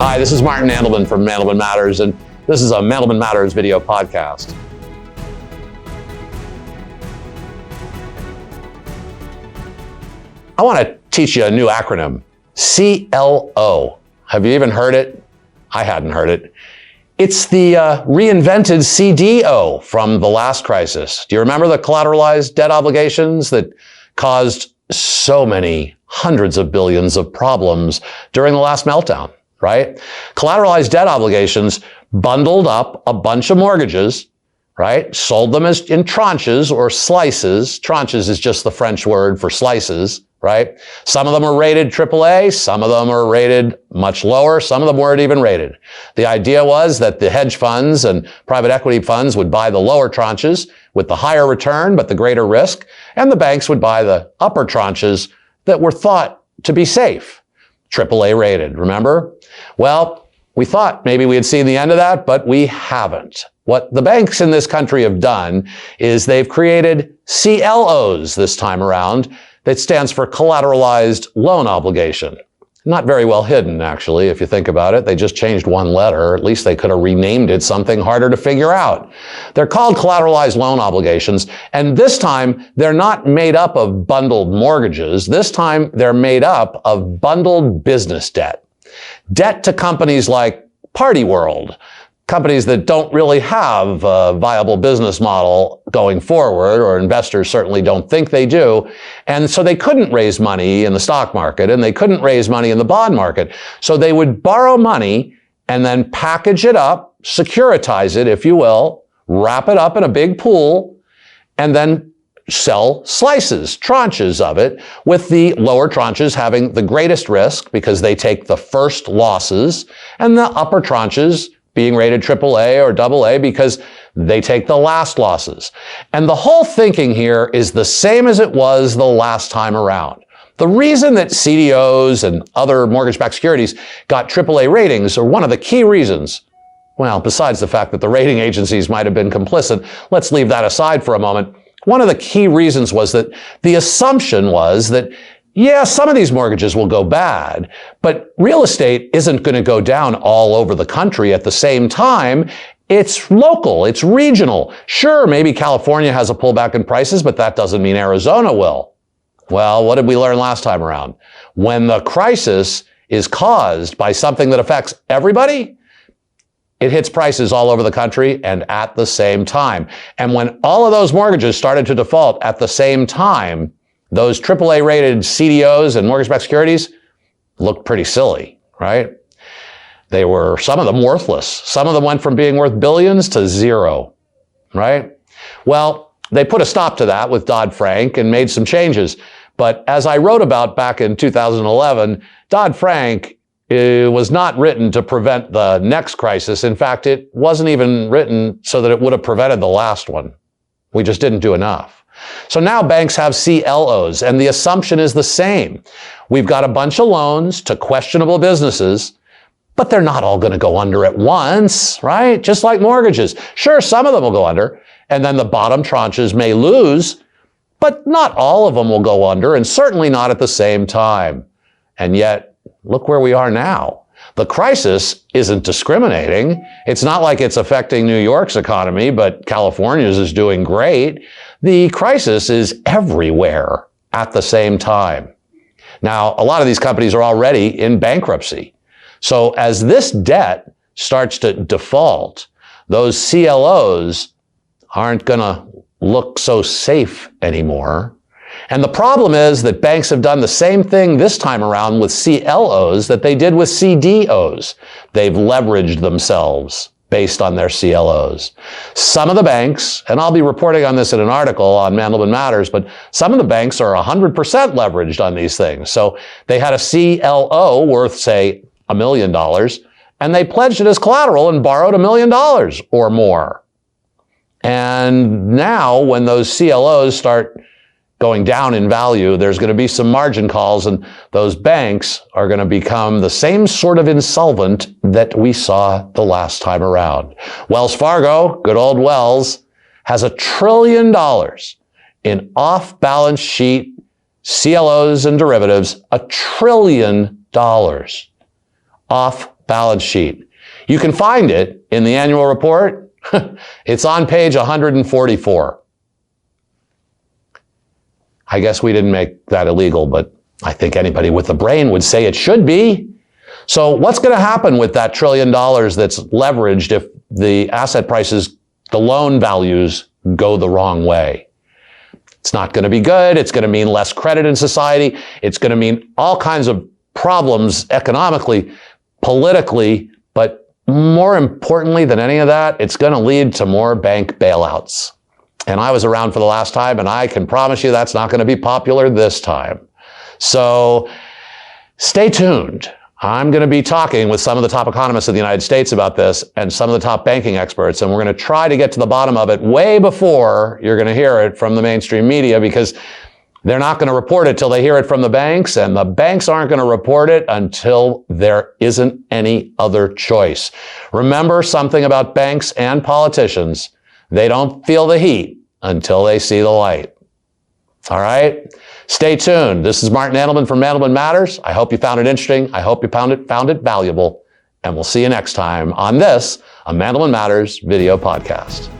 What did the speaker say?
Hi, this is Martin Andelman from Andelman Matters, and this is a Andelman Matters video podcast. I want to teach you a new acronym, CLO. Have you even heard it? I hadn't heard it. It's the reinvented CDO from the last crisis. Do you remember the collateralized debt obligations that caused so many hundreds of billions of problems during the last meltdown? Right? Collateralized debt obligations bundled up a bunch of mortgages, right? Sold them as in tranches or slices. Tranches is just the French word for slices, right? Some of them are rated AAA. Some of them are rated much lower. Some of them weren't even rated. The idea was that the hedge funds and private equity funds would buy the lower tranches with the higher return, but the greater risk. And the banks would buy the upper tranches that were thought to be safe. AAA rated, remember? Well, we thought maybe we had seen the end of that, but we haven't. What the banks in this country have done is they've created CLOs this time around. That stands for collateralized loan obligation. Not very well hidden, actually, if you think about it. They just changed one letter. At least they could have renamed it something harder to figure out. They're called collateralized loan obligations, and this time they're not made up of bundled mortgages. This time they're made up of bundled business debt. Debt to companies like Party World, companies that don't really have a viable business model going forward, or investors certainly don't think they do. And so they couldn't raise money in the stock market and they couldn't raise money in the bond market. So they would borrow money and then package it up, securitize it, if you will, wrap it up in a big pool, and then sell slices, tranches of it, with the lower tranches having the greatest risk because they take the first losses, and the upper tranches being rated AAA or AA because they take the last losses. And the whole thinking here is the same as it was the last time around. The reason that CDOs and other mortgage-backed securities got AAA ratings, or one of the key reasons, well, besides the fact that the rating agencies might have been complicit, let's leave that aside for a moment. One of the key reasons was that the assumption was that yeah, some of these mortgages will go bad, but real estate isn't going to go down all over the country at the same time. It's local, it's regional. Sure, maybe California has a pullback in prices, but that doesn't mean Arizona will. Well, what did we learn last time around? When the crisis is caused by something that affects everybody, it hits prices all over the country and at the same time. And when all of those mortgages started to default at the same time, those AAA rated CDOs and mortgage-backed securities looked pretty silly, right? They were, some of them, worthless. Some of them went from being worth billions to zero, right? Well, they put a stop to that with Dodd-Frank and made some changes. But as I wrote about back in 2011, Dodd-Frank was not written to prevent the next crisis. In fact, it wasn't even written so that it would have prevented the last one. We just didn't do enough. So now banks have CLOs, and the assumption is the same. We've got a bunch of loans to questionable businesses, but they're not all going to go under at once, right? Just like mortgages. Sure, some of them will go under, and then the bottom tranches may lose, but not all of them will go under, and certainly not at the same time. And yet, look where we are now. The crisis isn't discriminating. It's not like it's affecting New York's economy, but California's is doing great. The crisis is everywhere at the same time. Now, a lot of these companies are already in bankruptcy. So as this debt starts to default, those CLOs aren't going to look so safe anymore. And the problem is that banks have done the same thing this time around with CLOs that they did with CDOs. They've leveraged themselves based on their CLOs. Some of the banks, and I'll be reporting on this in an article on Andelman Matters, but some of the banks are 100% leveraged on these things. So they had a CLO worth, say, $1 million, and they pledged it as collateral and borrowed $1 million or more. And now when those CLOs start going down in value, there's going to be some margin calls, and those banks are going to become the same sort of insolvent that we saw the last time around. Wells Fargo, good old Wells, has $1 trillion in off-balance sheet CLOs and derivatives, $1 trillion off balance sheet. You can find it in the annual report. It's on page 144. I guess we didn't make that illegal, but I think anybody with a brain would say it should be. So what's going to happen with that $1 trillion that's leveraged if the asset prices, the loan values go the wrong way? It's not going to be good. It's going to mean less credit in society. It's going to mean all kinds of problems economically, politically, but more importantly than any of that, it's going to lead to more bank bailouts. And I was around for the last time, and I can promise you that's not going to be popular this time. So stay tuned. I'm going to be talking with some of the top economists of the United States about this and some of the top banking experts, and we're going to try to get to the bottom of it way before you're going to hear it from the mainstream media, because they're not going to report it till they hear it from the banks, and the banks aren't going to report it until there isn't any other choice. Remember something about banks and politicians. They don't feel the heat until they see the light. All right? Stay tuned. This is Martin Andelman from Andelman Matters. I hope you found it interesting. I hope you found it valuable. And we'll see you next time on this, a Andelman Matters video podcast.